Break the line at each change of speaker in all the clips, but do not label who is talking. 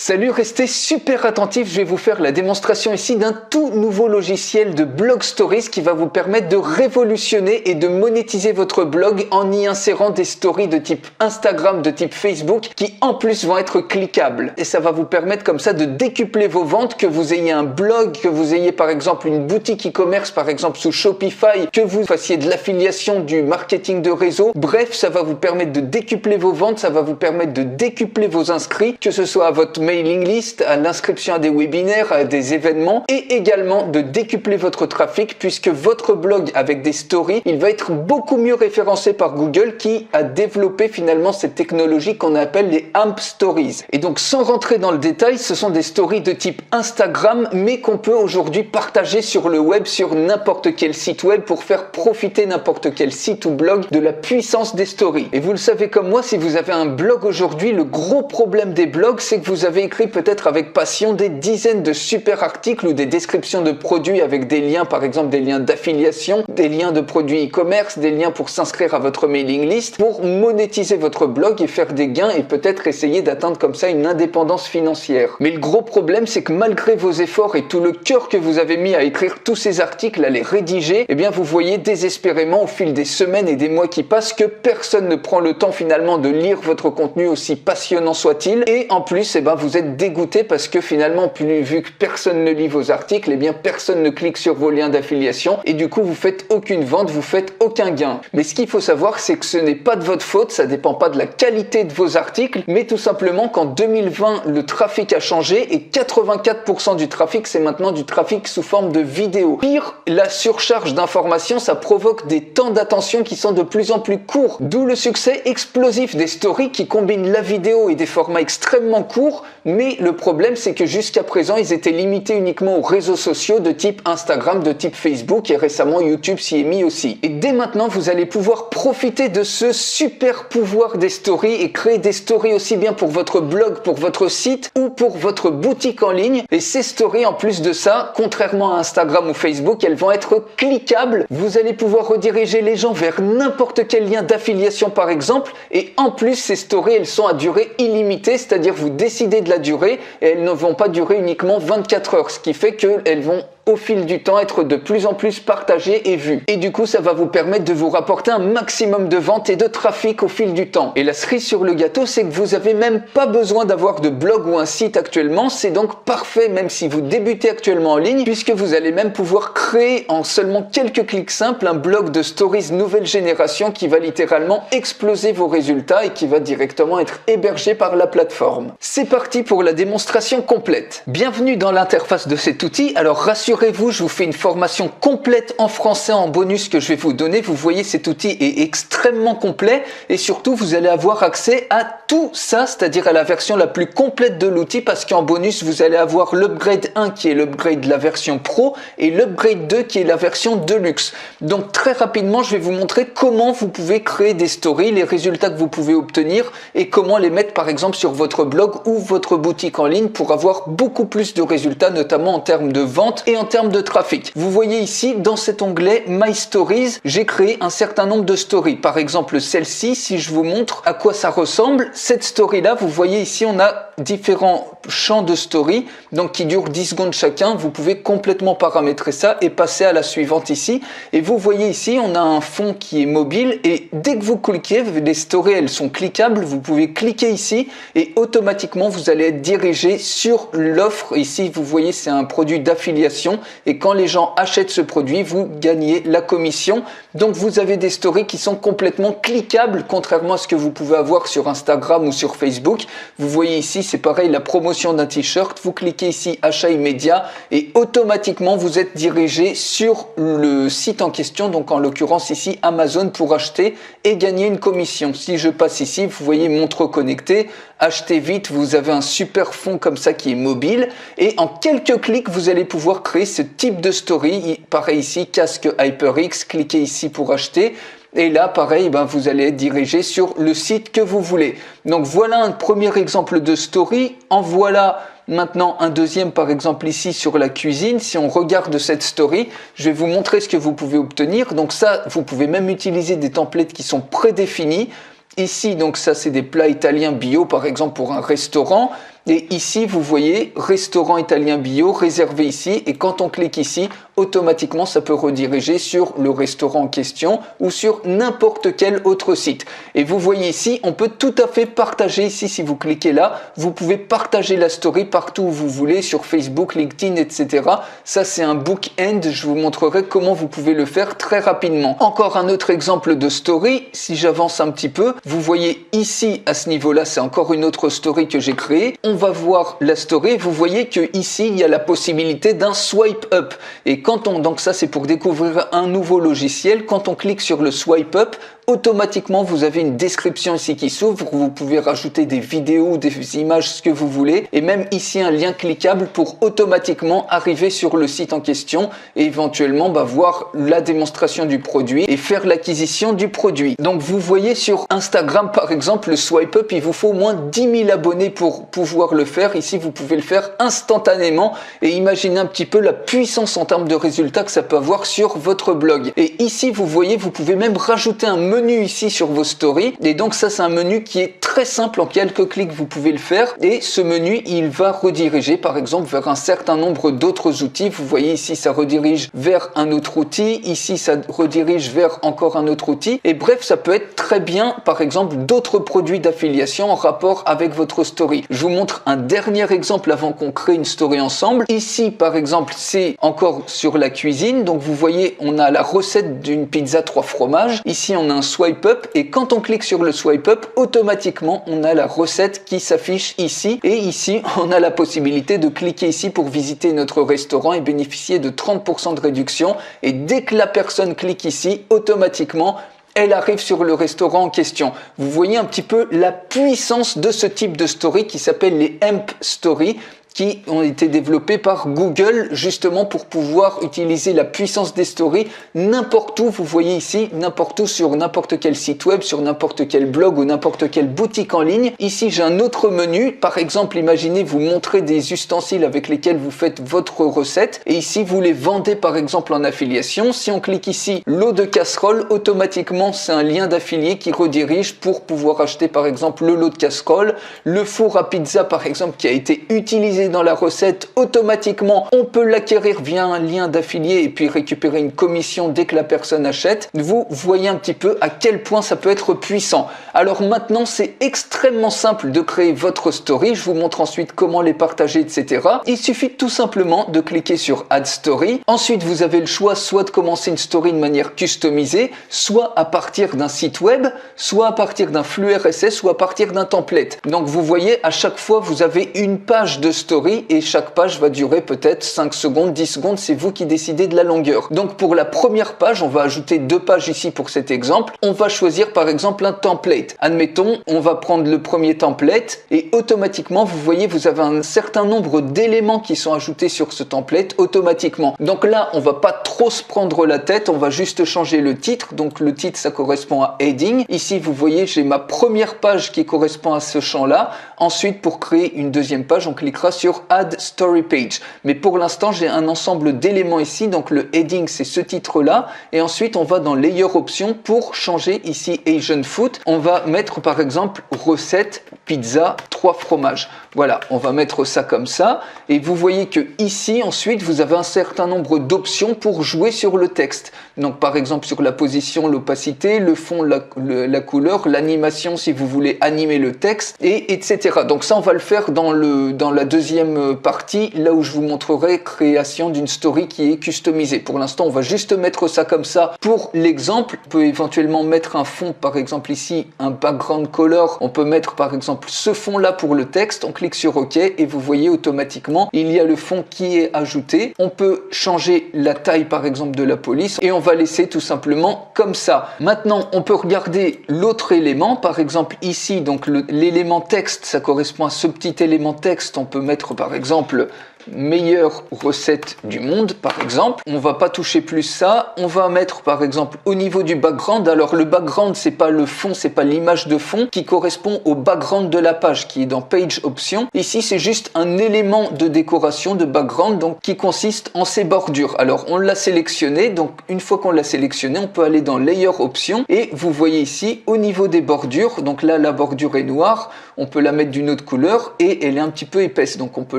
Salut, restez super attentifs, je vais vous faire la démonstration ici d'un tout nouveau logiciel de Blog Stories qui va vous permettre de révolutionner et de monétiser votre blog en y insérant des stories de type Instagram, de type Facebook qui en plus vont être cliquables. Et ça va vous permettre comme ça de décupler vos ventes, que vous ayez un blog, que vous ayez par exemple une boutique e-commerce par exemple sous Shopify, que vous fassiez de l'affiliation, du marketing de réseau. Bref, ça va vous permettre de décupler vos ventes, ça va vous permettre de décupler vos inscrits, que ce soit à votre mailing list, à l'inscription à des webinaires, à des événements, et également de décupler votre trafic puisque votre blog avec des stories, il va être beaucoup mieux référencé par Google qui a développé finalement cette technologie qu'on appelle les AMP Stories. Et donc sans rentrer dans le détail, ce sont des stories de type Instagram mais qu'on peut aujourd'hui partager sur le web, sur n'importe quel site web pour faire profiter n'importe quel site ou blog de la puissance des stories. Et vous le savez comme moi, si vous avez un blog aujourd'hui, le gros problème des blogs, c'est que vous avez écrit peut-être avec passion des dizaines de super articles ou des descriptions de produits avec des liens, par exemple des liens d'affiliation, des liens de produits e-commerce, des liens pour s'inscrire à votre mailing list, pour monétiser votre blog et faire des gains et peut-être essayer d'atteindre comme ça une indépendance financière. Mais le gros problème, c'est que malgré vos efforts et tout le cœur que vous avez mis à écrire tous ces articles, à les rédiger, eh bien vous voyez désespérément au fil des semaines et des mois qui passent que personne ne prend le temps finalement de lire votre contenu aussi passionnant soit-il, et en plus eh ben, vous êtes dégoûté parce que finalement vu que personne ne lit vos articles, eh bien personne ne clique sur vos liens d'affiliation et du coup vous faites aucune vente, vous faites aucun gain. Mais ce qu'il faut savoir, c'est que ce n'est pas de votre faute, ça dépend pas de la qualité de vos articles, mais tout simplement qu'en 2020 le trafic a changé et 84% du trafic c'est maintenant du trafic sous forme de vidéo. Pire, la surcharge d'informations, ça provoque des temps d'attention qui sont de plus en plus courts, d'où le succès explosif des stories qui combinent la vidéo et des formats extrêmement courts. Mais le problème, c'est que jusqu'à présent, ils étaient limités uniquement aux réseaux sociaux de type Instagram, de type Facebook et récemment YouTube s'y est mis aussi. Et dès maintenant, vous allez pouvoir profiter de ce super pouvoir des stories et créer des stories aussi bien pour votre blog, pour votre site ou pour votre boutique en ligne. Et ces stories, en plus de ça, contrairement à Instagram ou Facebook, elles vont être cliquables. Vous allez pouvoir rediriger les gens vers n'importe quel lien d'affiliation par exemple. Et en plus, ces stories, elles sont à durée illimitée, c'est-à-dire vous décidez de la durée et elles ne vont pas durer uniquement 24 heures, ce qui fait qu'elles vont au fil du temps être de plus en plus partagées et vues. Et du coup, ça va vous permettre de vous rapporter un maximum de ventes et de trafic au fil du temps. Et la cerise sur le gâteau, c'est que vous avez même pas besoin d'avoir de blog ou un site actuellement. C'est donc parfait même si vous débutez actuellement en ligne, puisque vous allez même pouvoir créer en seulement quelques clics simples un blog de stories nouvelle génération qui va littéralement exploser vos résultats et qui va directement être hébergé par la plateforme. C'est parti pour la démonstration complète. Bienvenue dans l'interface de cet outil. Alors rassurez-vous, je vous fais une formation complète en français en bonus que je vais vous donner. Vous voyez, cet outil est extrêmement complet et surtout vous allez avoir accès à tout ça, c'est-à-dire à la version la plus complète de l'outil, parce qu'en bonus vous allez avoir l'upgrade 1 qui est l'upgrade de la version pro et l'upgrade 2 qui est la version deluxe. Donc très rapidement, je vais vous montrer comment vous pouvez créer des stories, les résultats que vous pouvez obtenir et comment les mettre par exemple sur votre blog ou votre boutique en ligne pour avoir beaucoup plus de résultats, notamment en termes de vente et en termes de trafic. Vous voyez ici dans cet onglet My Stories, j'ai créé un certain nombre de stories. Par exemple celle-ci, si je vous montre à quoi ça ressemble, cette story là, vous voyez ici on a différents champs de story, donc qui durent 10 secondes chacun. Vous pouvez complètement paramétrer ça et passer à la suivante ici. Et vous voyez ici on a un fond qui est mobile et dès que vous cliquez, les stories elles sont cliquables, vous pouvez cliquer ici et automatiquement vous allez être dirigé sur l'offre. Ici vous voyez c'est un produit d'affiliation et quand les gens achètent ce produit, vous gagnez la commission. Donc vous avez des stories qui sont complètement cliquables, contrairement à ce que vous pouvez avoir sur Instagram ou sur Facebook. Vous voyez ici, c'est pareil, la promotion d'un t-shirt. Vous cliquez ici achat immédiat et automatiquement vous êtes dirigé sur le site en question, donc en l'occurrence ici Amazon, pour acheter et gagner une commission. Si je passe ici, vous voyez montre connectée, achetez vite, vous avez un super fond comme ça qui est mobile et en quelques clics vous allez pouvoir créer ce type de story. Pareil ici, casque HyperX, cliquez ici pour acheter. Et là, pareil, vous allez être dirigé sur le site que vous voulez. Donc voilà un premier exemple de story. En voilà maintenant un deuxième, par exemple ici sur la cuisine. Si on regarde cette story, je vais vous montrer ce que vous pouvez obtenir. Donc ça, vous pouvez même utiliser des templates qui sont prédéfinis. Ici, donc ça, c'est des plats italiens bio, par exemple, pour un restaurant. Et ici, vous voyez restaurant italien bio réservé ici. Et quand on clique ici, automatiquement, ça peut rediriger sur le restaurant en question ou sur n'importe quel autre site. Et vous voyez ici, on peut tout à fait partager ici. Si vous cliquez là, vous pouvez partager la story partout où vous voulez, sur Facebook, LinkedIn, etc. Ça, c'est un book-end. Je vous montrerai comment vous pouvez le faire très rapidement. Encore un autre exemple de story. Si j'avance un petit peu, vous voyez ici, à ce niveau-là, c'est encore une autre story que j'ai créée. On va voir la story. Vous voyez que ici, il y a la possibilité d'un swipe up. Et donc ça, c'est pour découvrir un nouveau logiciel. Quand on clique sur le swipe up, automatiquement, vous avez une description ici qui s'ouvre. Vous pouvez rajouter des vidéos, des images, ce que vous voulez. Et même ici, un lien cliquable pour automatiquement arriver sur le site en question et éventuellement voir la démonstration du produit et faire l'acquisition du produit. Donc, vous voyez sur Instagram, par exemple, le swipe up, il vous faut au moins 10 000 abonnés pour pouvoir le faire. Ici, vous pouvez le faire instantanément et imaginez un petit peu la puissance en termes de résultats que ça peut avoir sur votre blog. Et ici, vous voyez, vous pouvez même rajouter un menu ici sur vos stories. Et donc ça, c'est un menu qui est très simple. En quelques clics, vous pouvez le faire. Et ce menu, il va rediriger, par exemple, vers un certain nombre d'autres outils. Vous voyez ici, ça redirige vers un autre outil. Ici, ça redirige vers encore un autre outil. Et bref, ça peut être très bien, par exemple, d'autres produits d'affiliation en rapport avec votre story. Je vous montre un dernier exemple avant qu'on crée une story ensemble. Ici, par exemple, c'est encore sur la cuisine. Donc, vous voyez, on a la recette d'une pizza 3 fromages. Ici, on a un swipe up. Et quand on clique sur le swipe up, automatiquement, on a la recette qui s'affiche ici. Et ici, on a la possibilité de cliquer ici pour visiter notre restaurant et bénéficier de 30% de réduction. Et dès que la personne clique ici, automatiquement, elle arrive sur le restaurant en question. Vous voyez un petit peu la puissance de ce type de story qui s'appelle les AMP Story, qui ont été développés par Google justement pour pouvoir utiliser la puissance des stories n'importe où. Vous voyez ici, n'importe où, sur n'importe quel site web, sur n'importe quel blog ou n'importe quelle boutique en ligne. Ici, j'ai un autre menu. Par exemple, imaginez vous montrez des ustensiles avec lesquels vous faites votre recette et ici, vous les vendez par exemple en affiliation. Si on clique ici, l'eau de casserole, automatiquement, c'est un lien d'affilié qui redirige pour pouvoir acheter par exemple le lot de casserole, le four à pizza par exemple qui a été utilisé dans la recette. Automatiquement, on peut l'acquérir via un lien d'affilié et puis récupérer une commission dès que la personne achète. Vous voyez un petit peu à quel point ça peut être puissant. Alors maintenant, c'est extrêmement simple de créer votre story. Je vous montre ensuite comment les partager, etc. Il suffit tout simplement de cliquer sur Add Story. Ensuite, vous avez le choix soit de commencer une story de manière customisée, soit à partir d'un site web, soit à partir d'un flux RSS, soit à partir d'un template. Donc vous voyez, à chaque fois, vous avez une page de story et chaque page va durer peut-être 5 secondes, 10 secondes, c'est vous qui décidez de la longueur. Donc pour la première page, on va ajouter 2 pages ici pour cet exemple. On va choisir par exemple un template. Admettons, on va prendre le premier template et automatiquement, vous voyez, vous avez un certain nombre d'éléments qui sont ajoutés sur ce template automatiquement. Donc là, on va pas trop se prendre la tête, on va juste changer le titre. Donc le titre, ça correspond à heading. Ici, vous voyez, j'ai ma première page qui correspond à ce champ-là. Ensuite, pour créer une deuxième page, on cliquera sur Add Story Page. Mais pour l'instant, j'ai un ensemble d'éléments ici. Donc le heading, c'est ce titre-là. Et ensuite, on va dans Layer Options pour changer ici Asian Food. On va mettre par exemple recette pizza 3 fromages. Voilà, on va mettre ça comme ça. Et vous voyez que ici, ensuite, vous avez un certain nombre d'options pour jouer sur le texte. Donc par exemple, sur la position, l'opacité, le fond, la couleur, l'animation si vous voulez animer le texte, et etc. Donc ça, on va le faire dans la deuxième partie, là où je vous montrerai création d'une story qui est customisée. Pour l'instant, on va juste mettre ça comme ça pour l'exemple. On peut éventuellement mettre un fond, par exemple ici, un background color. On peut mettre par exemple ce fond-là pour le texte. On clique sur OK et vous voyez automatiquement, il y a le fond qui est ajouté. On peut changer la taille par exemple de la police et on va laisser tout simplement comme ça. Maintenant, on peut regarder l'autre élément. Par exemple ici, donc l'élément texte, ça correspond à ce petit élément texte. On peut mettre par exemple meilleure recette du monde par exemple. On va pas toucher plus ça. On va mettre par exemple au niveau du background. Alors le background, c'est pas le fond, c'est pas l'image de fond qui correspond au background de la page qui est dans Page Options. Ici, c'est juste un élément de décoration, de background, donc qui consiste en ces bordures. Alors, on l'a sélectionné, donc une fois qu'on l'a sélectionné, on peut aller dans Layer Options et vous voyez ici, au niveau des bordures, donc là, la bordure est noire, on peut la mettre d'une autre couleur et elle est un petit peu épaisse, donc on peut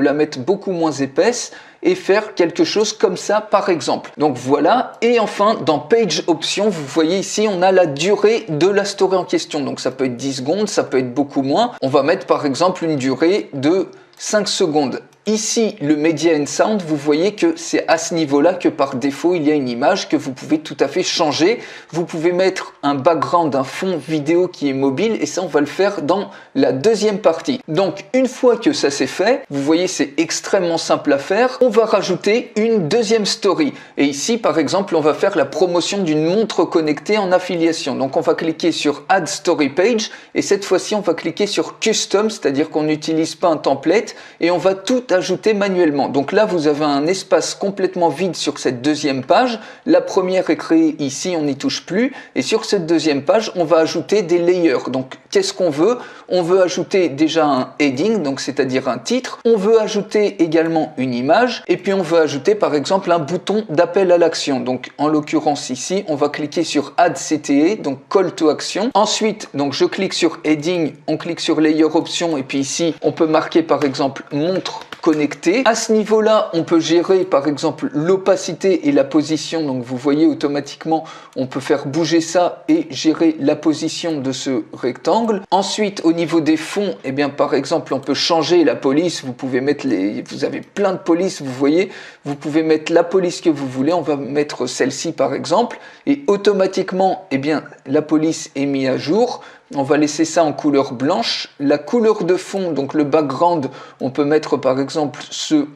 la mettre beaucoup moins épaisse et faire quelque chose comme ça par exemple. Donc voilà, et enfin dans Page Options, vous voyez ici on a la durée de la story en question, donc ça peut être 10 secondes, ça peut être beaucoup moins. On va mettre par exemple une durée de 5 secondes. Ici, le Media and Sound, vous voyez que c'est à ce niveau-là que par défaut, il y a une image que vous pouvez tout à fait changer. Vous pouvez mettre un background, un fond vidéo qui est mobile et ça, on va le faire dans la deuxième partie. Donc, une fois que ça c'est fait, vous voyez, c'est extrêmement simple à faire. On va rajouter une deuxième story. Et ici, par exemple, on va faire la promotion d'une montre connectée en affiliation. Donc, on va cliquer sur Add Story Page et cette fois-ci, on va cliquer sur Custom, c'est-à-dire qu'on n'utilise pas un template et on va tout ajouter manuellement. Donc là, vous avez un espace complètement vide sur cette deuxième page. La première est créée ici, on n'y touche plus. Et sur cette deuxième page, on va ajouter des layers. Donc, qu'est-ce qu'on veut? On veut ajouter déjà un heading, donc c'est-à-dire un titre. On veut ajouter également une image. Et puis, on veut ajouter, par exemple, un bouton d'appel à l'action. Donc, en l'occurrence ici, on va cliquer sur Add CTA, donc Call to Action. Ensuite, donc je clique sur Heading, on clique sur Layer Options. Et puis ici, on peut marquer, par exemple, montre connecté. À ce niveau-là, on peut gérer par exemple l'opacité et la position. Donc vous voyez automatiquement, on peut faire bouger ça et gérer la position de ce rectangle. Ensuite, au niveau des fonds, eh bien par exemple, on peut changer la police. Vous pouvez mettre vous avez plein de polices, vous voyez. Vous pouvez mettre la police que vous voulez. On va mettre celle-ci par exemple et automatiquement, eh bien la police est mise à jour. On va laisser ça en couleur blanche. La couleur de fond, donc le background, on peut mettre par exemple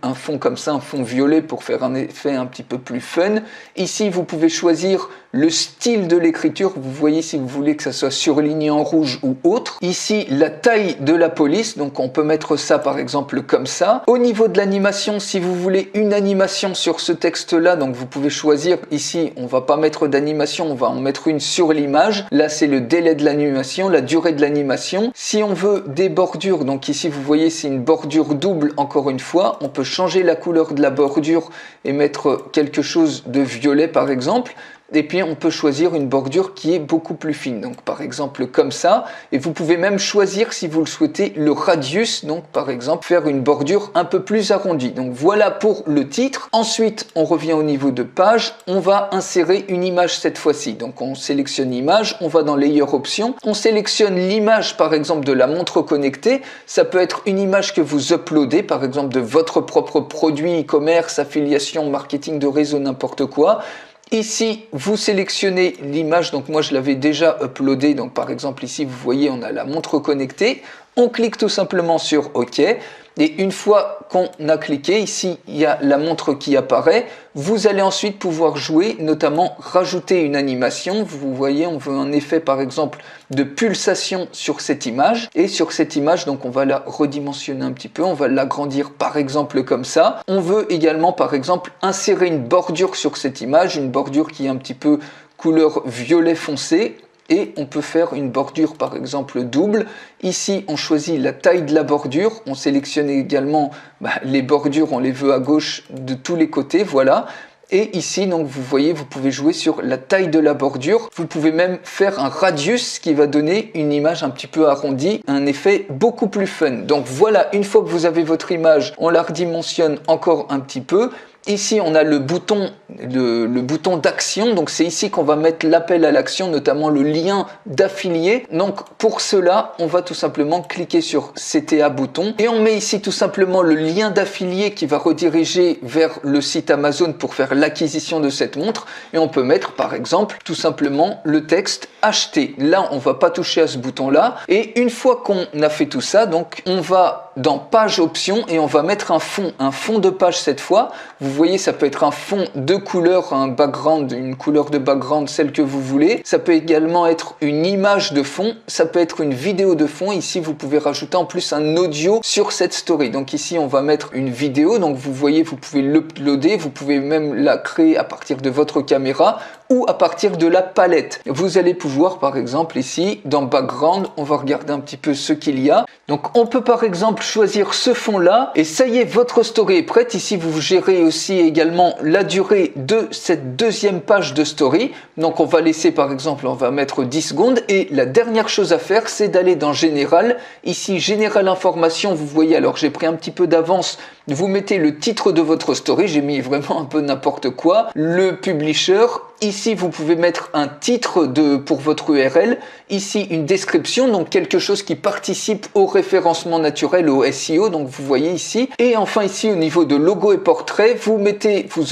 un fond comme ça, un fond violet pour faire un effet un petit peu plus fun. Ici, vous pouvez choisir le style de l'écriture. Vous voyez si vous voulez que ça soit surligné en rouge ou autre. Ici, la taille de la police, donc on peut mettre ça par exemple comme ça. Au niveau de l'animation, si vous voulez une animation sur ce texte-là, donc vous pouvez choisir ici, on va pas mettre d'animation, on va en mettre une sur l'image. Là, c'est le délai de l'animation, la durée de l'animation. Si on veut des bordures, donc ici vous voyez c'est une bordure double encore une fois, on peut changer la couleur de la bordure et mettre quelque chose de violet par exemple. Et puis on peut choisir une bordure qui est beaucoup plus fine, donc par exemple comme ça, et vous pouvez même choisir si vous le souhaitez le radius, donc par exemple faire une bordure un peu plus arrondie. Donc voilà pour le titre. Ensuite on revient au niveau de page, on va insérer une image cette fois-ci, donc on sélectionne image, on va dans Layer Options, on sélectionne l'image par exemple de la montre connectée. Ça peut être une image que vous uploadez par exemple de votre propre produit, e-commerce, affiliation, marketing de réseau, n'importe quoi. Ici, vous sélectionnez l'image, donc moi je l'avais déjà uploadé, donc par exemple ici vous voyez on a la montre connectée, on clique tout simplement sur OK, et une fois qu'on a cliqué, ici il y a la montre qui apparaît, vous allez ensuite pouvoir jouer, notamment rajouter une animation. Vous voyez, on veut un effet par exemple de pulsation sur cette image, et sur cette image, donc on va la redimensionner un petit peu, on va l'agrandir par exemple comme ça. On veut également par exemple insérer une bordure sur cette image, une bordure qui est un petit peu couleur violet foncé. Et on peut faire une bordure par exemple double. Ici on choisit la taille de la bordure, on sélectionne également les bordures, on les veut à gauche de tous les côtés, voilà. Et ici donc vous voyez, vous pouvez jouer sur la taille de la bordure. Vous pouvez même faire un radius qui va donner une image un petit peu arrondie, un effet beaucoup plus fun. Donc voilà, une fois que vous avez votre image, on la redimensionne encore un petit peu. Ici, on a le bouton d'action, donc c'est ici qu'on va mettre l'appel à l'action, notamment le lien d'affilié. Donc pour cela, on va tout simplement cliquer sur CTA bouton et on met ici tout simplement le lien d'affilié qui va rediriger vers le site Amazon pour faire l'acquisition de cette montre. Et on peut mettre par exemple tout simplement le texte acheter. Là, on va pas toucher à ce bouton-là. Et une fois qu'on a fait tout ça, donc on va dans page options et on va mettre un fond de page cette fois. Vous voyez, ça peut être un fond de couleur, un background, une couleur de background, celle que vous voulez. Ça peut également être une image de fond, ça peut être une vidéo de fond. Ici, vous pouvez rajouter en plus un audio sur cette story. Donc ici, on va mettre une vidéo. Donc vous voyez, vous pouvez l'uploader, vous pouvez même la créer à partir de votre caméra ou à partir de la palette. Vous allez pouvoir par exemple ici dans background, on va regarder un petit peu ce qu'il y a. Donc on peut par exemple choisir ce fond là et ça y est, votre story est prête. Ici vous gérez aussi également la durée de cette deuxième page de story. Donc on va laisser par exemple, on va mettre 10 secondes et la dernière chose à faire c'est d'aller dans général. Ici général information, vous voyez, alors j'ai pris un petit peu d'avance. Vous mettez le titre de votre story, j'ai mis vraiment un peu n'importe quoi, le publisher. Ici, vous pouvez mettre un titre pour votre URL. Ici, une description, donc quelque chose qui participe au référencement naturel, au SEO. Donc, vous voyez ici. Et enfin, ici, au niveau de logo et portrait, vous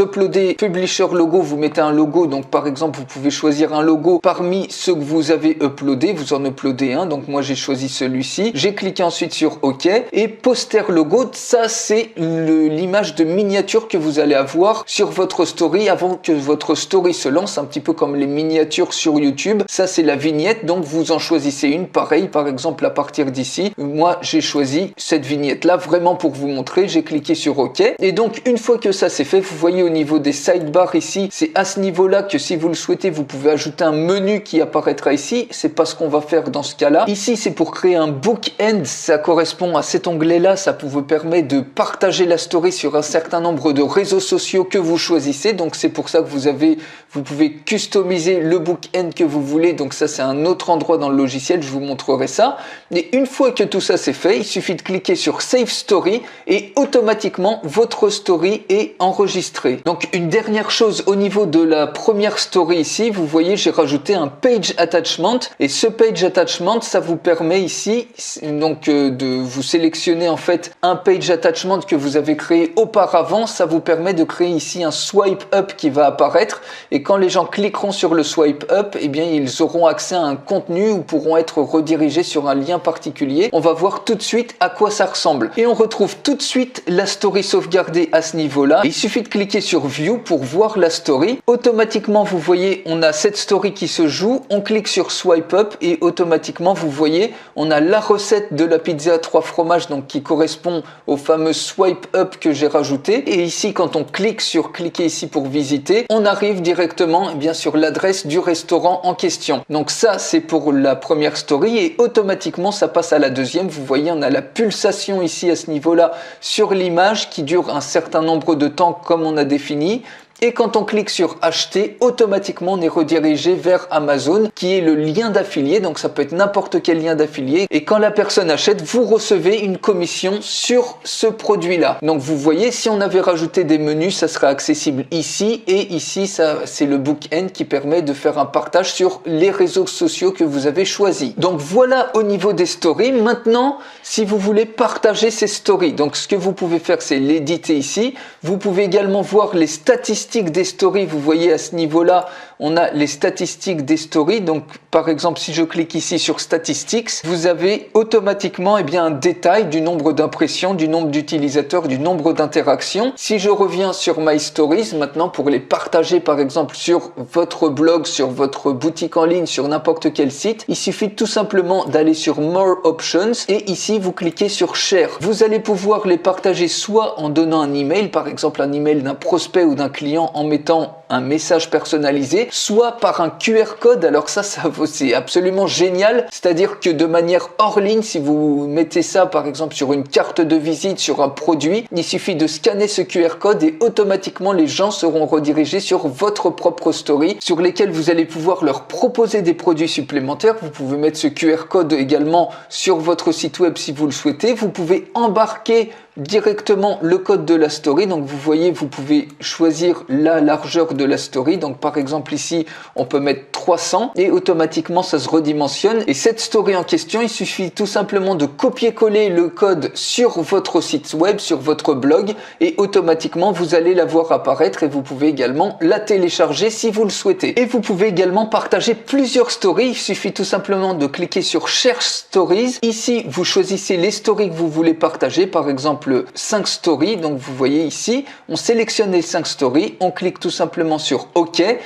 uploadez publisher logo, vous mettez un logo. Donc, par exemple, vous pouvez choisir un logo parmi ceux que vous avez uploadé. Vous en uploadez un. Donc, moi, j'ai choisi celui-ci. J'ai cliqué ensuite sur OK. Et poster logo, ça, c'est l'image de miniature que vous allez avoir sur votre story avant que votre story se lance, un petit peu comme les miniatures sur YouTube. Ça, c'est la vignette, donc vous en choisissez une. Pareil, par exemple, à partir d'ici, moi, j'ai choisi cette vignette-là vraiment pour vous montrer. J'ai cliqué sur OK. Et donc, une fois que ça c'est fait, vous voyez au niveau des sidebars ici, c'est à ce niveau-là que si vous le souhaitez, vous pouvez ajouter un menu qui apparaîtra ici. C'est pas ce qu'on va faire dans ce cas-là. Ici, c'est pour créer un bookend. Ça correspond à cet onglet-là. Ça vous permet de partager la story sur un certain nombre de réseaux sociaux que vous choisissez. Donc, c'est pour ça que vous pouvez customiser le bookend que vous voulez. Donc ça, c'est un autre endroit dans le logiciel. Je vous montrerai ça. Et une fois que tout ça c'est fait, il suffit de cliquer sur Save Story et automatiquement, votre story est enregistrée. Donc une dernière chose au niveau de la première story ici, vous voyez, j'ai rajouté un page attachment. Et ce page attachment, ça vous permet ici donc de vous sélectionner en fait un page attachment que vous avez créé auparavant. Ça vous permet de créer ici un swipe up qui va apparaître. Et quand les gens cliqueront sur le swipe up, eh bien, ils auront accès à un contenu ou pourront être redirigés sur un lien particulier. On va voir tout de suite à quoi ça ressemble. Et on retrouve tout de suite la story sauvegardée à ce niveau-là. Il suffit de cliquer sur View pour voir la story. Automatiquement, vous voyez, on a cette story qui se joue. On clique sur Swipe Up et automatiquement, vous voyez, on a la recette de la pizza 3 fromages, donc qui correspond au fameux Swipe Up que j'ai rajouté. Et ici, quand on cliquer ici pour visiter, on arrive directement bien sur l'adresse du restaurant en question. Donc ça, c'est pour la première story et automatiquement, ça passe à la deuxième. Vous voyez, on a la pulsation ici à ce niveau-là sur l'image qui dure un certain nombre de temps comme on a défini. Et quand on clique sur acheter, automatiquement on est redirigé vers Amazon qui est le lien d'affilié. Donc ça peut être n'importe quel lien d'affilié. Et quand la personne achète, vous recevez une commission sur ce produit-là. Donc vous voyez, si on avait rajouté des menus, ça serait accessible ici. Et ici, ça c'est le bookend qui permet de faire un partage sur les réseaux sociaux que vous avez choisis. Donc voilà au niveau des stories. Maintenant, si vous voulez partager ces stories, donc ce que vous pouvez faire, c'est l'éditer ici. Vous pouvez également voir les statistiques des stories. Vous voyez à ce niveau-là, on a les statistiques des stories. Donc, par exemple, si je clique ici sur Statistics, vous avez automatiquement un détail du nombre d'impressions, du nombre d'utilisateurs, du nombre d'interactions. Si je reviens sur My Stories, maintenant, pour les partager, par exemple, sur votre blog, sur votre boutique en ligne, sur n'importe quel site, il suffit tout simplement d'aller sur More Options et ici, vous cliquez sur Share. Vous allez pouvoir les partager soit en donnant un email, par exemple, un email d'un prospect ou d'un client en mettant un message personnalisé, soit par un QR code. Alors ça c'est absolument génial. C'est-à-dire que de manière hors ligne, si vous mettez ça par exemple sur une carte de visite, sur un produit, il suffit de scanner ce QR code et automatiquement les gens seront redirigés sur votre propre story sur lesquels vous allez pouvoir leur proposer des produits supplémentaires. Vous pouvez mettre ce QR code également sur votre site web si vous le souhaitez. Vous pouvez embarquer directement le code de la story. Donc vous voyez, vous pouvez choisir la largeur de la story. Donc par exemple ici, on peut mettre 300 et automatiquement ça se redimensionne. Et cette story en question, il suffit tout simplement de copier-coller le code sur votre site web, sur votre blog et automatiquement vous allez la voir apparaître et vous pouvez également la télécharger si vous le souhaitez. Et vous pouvez également partager plusieurs stories. Il suffit tout simplement de cliquer sur Share Stories. Ici, vous choisissez les stories que vous voulez partager. Par exemple, 5 stories. Donc vous voyez ici, on sélectionne les 5 stories, on clique tout simplement sur OK. Et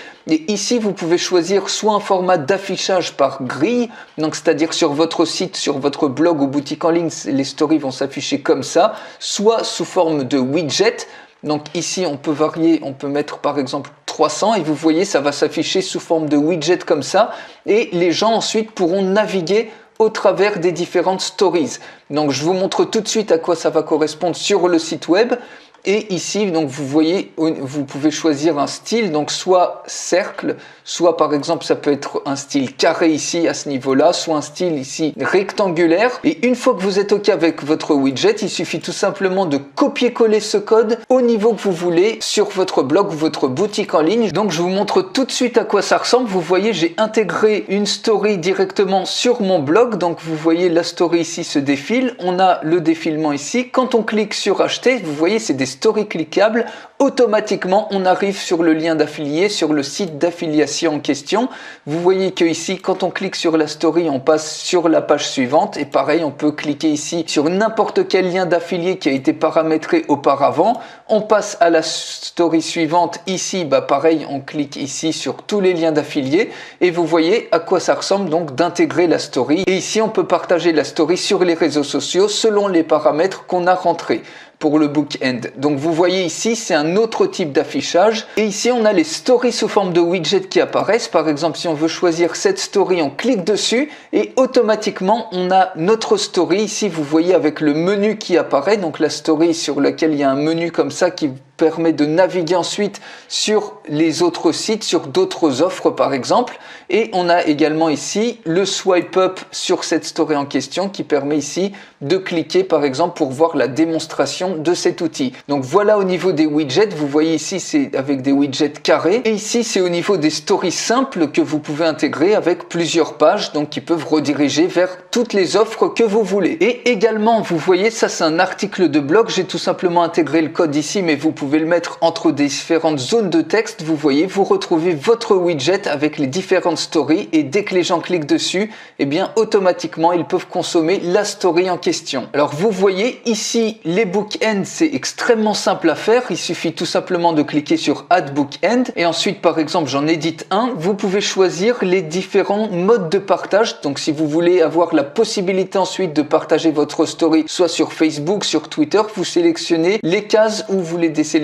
ici, vous pouvez choisir soit un format d'affichage par grille, donc c'est-à-dire sur votre site, sur votre blog ou boutique en ligne, les stories vont s'afficher comme ça, soit sous forme de widget. Donc ici, on peut varier, on peut mettre par exemple 300 et vous voyez, ça va s'afficher sous forme de widget comme ça et les gens ensuite pourront naviguer au travers des différentes stories. Donc je vous montre tout de suite à quoi ça va correspondre sur le site web. Et ici, donc vous voyez, vous pouvez choisir un style, donc soit cercle, soit par exemple ça peut être un style carré ici à ce niveau-là, soit un style ici rectangulaire. Et une fois que vous êtes OK avec votre widget, il suffit tout simplement de copier-coller ce code au niveau que vous voulez sur votre blog ou votre boutique en ligne. Donc je vous montre tout de suite à quoi ça ressemble. Vous voyez, j'ai intégré une story directement sur mon blog. Donc vous voyez la story ici se défile. On a le défilement ici. Quand on clique sur acheter, vous voyez, c'est des story cliquable, automatiquement on arrive sur le lien d'affilié, sur le site d'affiliation en question. Vous voyez que ici, quand on clique sur la story, on passe sur la page suivante et pareil, on peut cliquer ici sur n'importe quel lien d'affilié qui a été paramétré auparavant. On passe à la story suivante. Ici, pareil, on clique ici sur tous les liens d'affiliés et vous voyez à quoi ça ressemble donc d'intégrer la story. Et ici, on peut partager la story sur les réseaux sociaux selon les paramètres qu'on a rentrés pour le bookend. Donc vous voyez ici, c'est un autre type d'affichage. Et ici, on a les stories sous forme de widget qui apparaissent. Par exemple, si on veut choisir cette story, on clique dessus et automatiquement, on a notre story. Ici, vous voyez avec le menu qui apparaît. Donc la story sur laquelle il y a un menu comme ça qui permet de naviguer ensuite sur les autres sites, sur d'autres offres par exemple. Et on a également ici le swipe up sur cette story en question qui permet ici de cliquer par exemple pour voir la démonstration de cet outil. Donc voilà au niveau des widgets, vous voyez ici c'est avec des widgets carrés et ici c'est au niveau des stories simples que vous pouvez intégrer avec plusieurs pages donc qui peuvent rediriger vers toutes les offres que vous voulez. Et également vous voyez ça c'est un article de blog, j'ai tout simplement intégré le code ici mais vous pouvez le mettre entre différentes zones de texte. Vous voyez, vous retrouvez votre widget avec les différentes stories et dès que les gens cliquent dessus, eh bien automatiquement ils peuvent consommer la story en question. Alors vous voyez ici les bookends, c'est extrêmement simple à faire. Il suffit tout simplement de cliquer sur Add Bookend et ensuite par exemple j'en édite un. Vous pouvez choisir les différents modes de partage. Donc si vous voulez avoir la possibilité ensuite de partager votre story soit sur Facebook, sur Twitter, vous sélectionnez les cases où vous les désélectionnez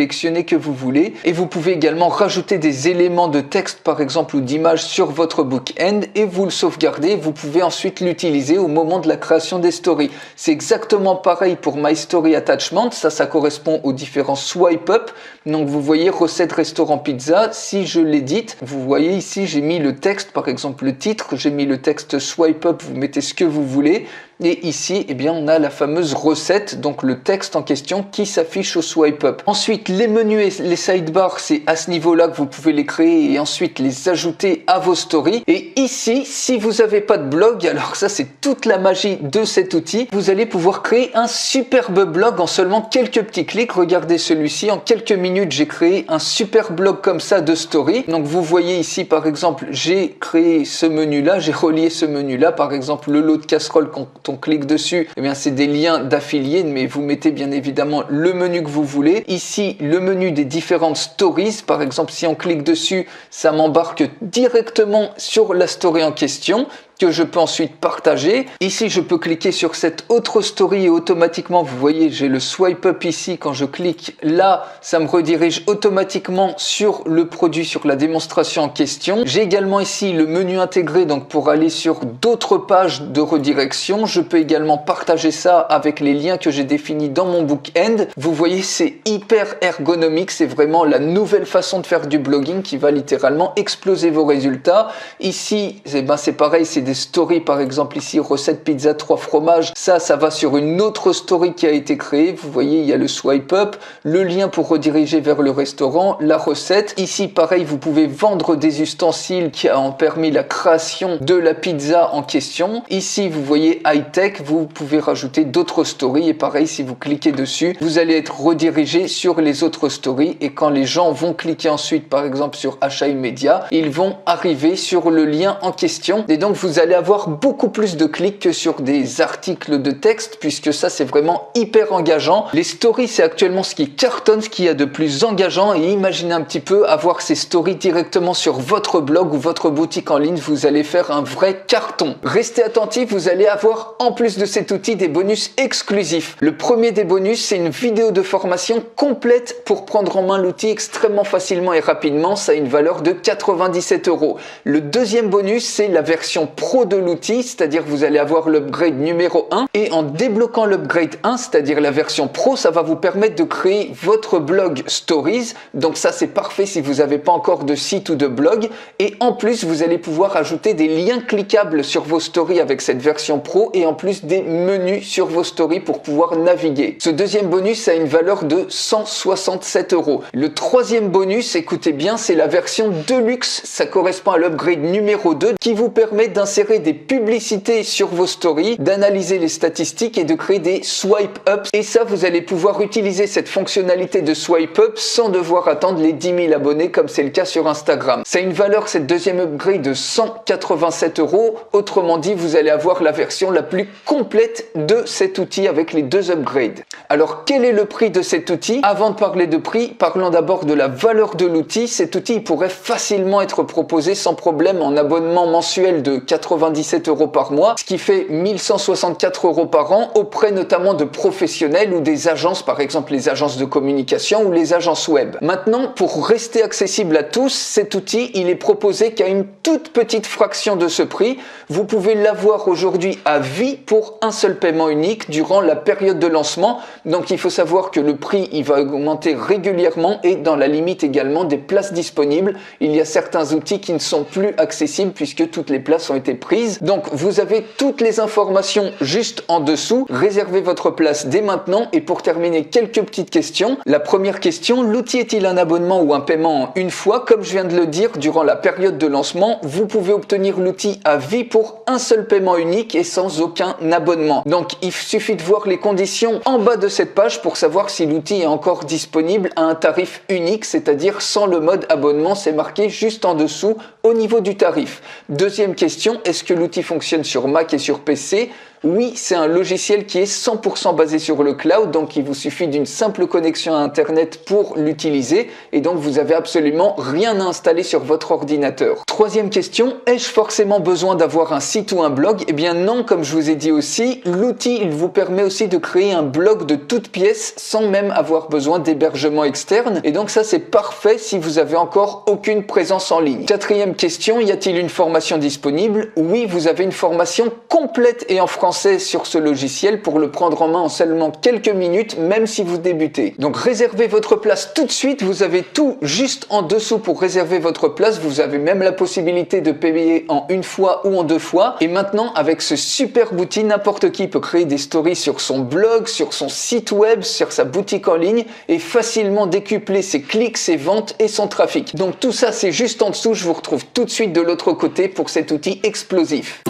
que vous voulez et vous pouvez également rajouter des éléments de texte par exemple ou d'image sur votre bookend et vous le sauvegardez. Vous pouvez ensuite l'utiliser au moment de la création des stories. C'est exactement pareil pour My Story Attachment. Ça correspond aux différents swipe up. Donc vous voyez recette restaurant pizza. Si je l'édite, vous voyez ici j'ai mis le texte, par exemple le titre, j'ai mis le texte swipe up. Vous mettez ce que vous voulez. Et ici, eh bien, on a la fameuse recette, donc le texte en question qui s'affiche au swipe up. Ensuite, les menus et les sidebars, c'est à ce niveau-là que vous pouvez les créer et ensuite les ajouter à vos stories. Et ici, si vous n'avez pas de blog, alors ça, c'est toute la magie de cet outil, vous allez pouvoir créer un superbe blog en seulement quelques petits clics. Regardez celui-ci, en quelques minutes, j'ai créé un super blog comme ça de story. Donc, vous voyez ici, par exemple, j'ai créé ce menu-là, j'ai relié ce menu-là, par exemple, le lot de casserole quand on clique dessus, eh bien c'est des liens d'affiliés, mais vous mettez bien évidemment le menu que vous voulez. Ici, le menu des différentes stories. Par exemple, si on clique dessus, ça m'embarque directement sur la story en question que je peux ensuite partager. Ici, je peux cliquer sur cette autre story et automatiquement, vous voyez, j'ai le swipe up ici. Quand je clique là, ça me redirige automatiquement sur le produit, sur la démonstration en question. J'ai également ici le menu intégré, donc pour aller sur d'autres pages de redirection. Je peux également partager ça avec les liens que j'ai définis dans mon bookend. Vous voyez, c'est hyper ergonomique. C'est vraiment la nouvelle façon de faire du blogging qui va littéralement exploser vos résultats. Ici, c'est pareil, c'est des stories, par exemple ici recette pizza 3 fromages, ça va sur une autre story qui a été créée. Vous voyez, il y a le swipe up, le lien pour rediriger vers le restaurant, la recette. Ici pareil, vous pouvez vendre des ustensiles qui ont permis la création de la pizza en question. Ici vous voyez high tech, vous pouvez rajouter d'autres stories et pareil, si vous cliquez dessus, vous allez être redirigé sur les autres stories et quand les gens vont cliquer ensuite par exemple sur achat immédiat, ils vont arriver sur le lien en question et donc vous allez avoir beaucoup plus de clics que sur des articles de texte, puisque ça c'est vraiment hyper engageant. Les stories, c'est actuellement ce qui cartonne, ce qu'il y a de plus engageant, et imaginez un petit peu avoir ces stories directement sur votre blog ou votre boutique en ligne, vous allez faire un vrai carton. Restez attentifs, vous allez avoir en plus de cet outil des bonus exclusifs. Le premier des bonus, c'est une vidéo de formation complète pour prendre en main l'outil extrêmement facilement et rapidement, ça a une valeur de 97 €. Le deuxième bonus, c'est la version pro de l'outil, c'est-à-dire vous allez avoir l'upgrade numéro 1, et en débloquant l'upgrade 1, c'est-à-dire la version pro, ça va vous permettre de créer votre blog Stories. Donc ça c'est parfait si vous n'avez pas encore de site ou de blog, et en plus vous allez pouvoir ajouter des liens cliquables sur vos stories avec cette version pro, et en plus des menus sur vos stories pour pouvoir naviguer. Ce deuxième bonus a une valeur de 167 €. Le troisième bonus, écoutez bien, c'est la version Deluxe, ça correspond à l'upgrade numéro 2 qui vous permet d'insérer des publicités sur vos stories, d'analyser les statistiques et de créer des swipe ups, et ça vous allez pouvoir utiliser cette fonctionnalité de swipe up sans devoir attendre les 10 000 abonnés comme c'est le cas sur Instagram. Ça a une valeur, cette deuxième upgrade, de 187 €. Autrement dit, vous allez avoir la version la plus complète de cet outil avec les deux upgrades. Alors quel est le prix de cet outil? Avant de parler de prix, parlons d'abord de la valeur de l'outil. Cet outil pourrait facilement être proposé sans problème en abonnement mensuel de 97 € par mois, ce qui fait 1164 € par an, auprès notamment de professionnels ou des agences, par exemple les agences de communication ou les agences web. Maintenant, pour rester accessible à tous, cet outil, il est proposé qu'à une toute petite fraction de ce prix. Vous pouvez l'avoir aujourd'hui à vie pour un seul paiement unique durant la période de lancement. Donc il faut savoir que le prix, il va augmenter régulièrement et dans la limite également des places disponibles. Il y a certains outils qui ne sont plus accessibles puisque toutes les places ont été prises. Donc vous avez toutes les informations juste en dessous. Réservez votre place dès maintenant. Et pour terminer, quelques petites questions. La première question, l'outil est-il un abonnement ou un paiement en une fois? Comme je viens de le dire, durant la période de lancement, vous pouvez obtenir l'outil à vie pour un seul paiement unique et sans aucun abonnement. Donc il suffit de voir les conditions en bas de cette page pour savoir si l'outil est encore disponible à un tarif unique, c'est-à-dire sans le mode abonnement, c'est marqué juste en dessous au niveau du tarif. Deuxième question, est-ce que l'outil fonctionne sur Mac et sur PC? Oui, c'est un logiciel qui est 100% basé sur le cloud, donc il vous suffit d'une simple connexion à Internet pour l'utiliser, et donc vous avez absolument rien à installer sur votre ordinateur. Troisième question, ai-je forcément besoin d'avoir un site ou un blog? Eh bien non, comme je vous ai dit aussi, l'outil il vous permet aussi de créer un blog de toutes pièces sans même avoir besoin d'hébergement externe, et donc ça c'est parfait si vous avez encore aucune présence en ligne. Quatrième question, y a-t-il une formation disponible? Oui, vous avez une formation complète et en français sur ce logiciel pour le prendre en main en seulement quelques minutes, même si vous débutez. Donc réservez votre place tout de suite, vous avez tout juste en dessous pour réserver votre place, vous avez même la possibilité de payer en une fois ou en deux fois, et maintenant avec ce super outil, n'importe qui peut créer des stories sur son blog, sur son site web, sur sa boutique en ligne, et facilement décupler ses clics, ses ventes et son trafic. Donc tout ça c'est juste en dessous, je vous retrouve tout de suite de l'autre côté pour cet outil explosif.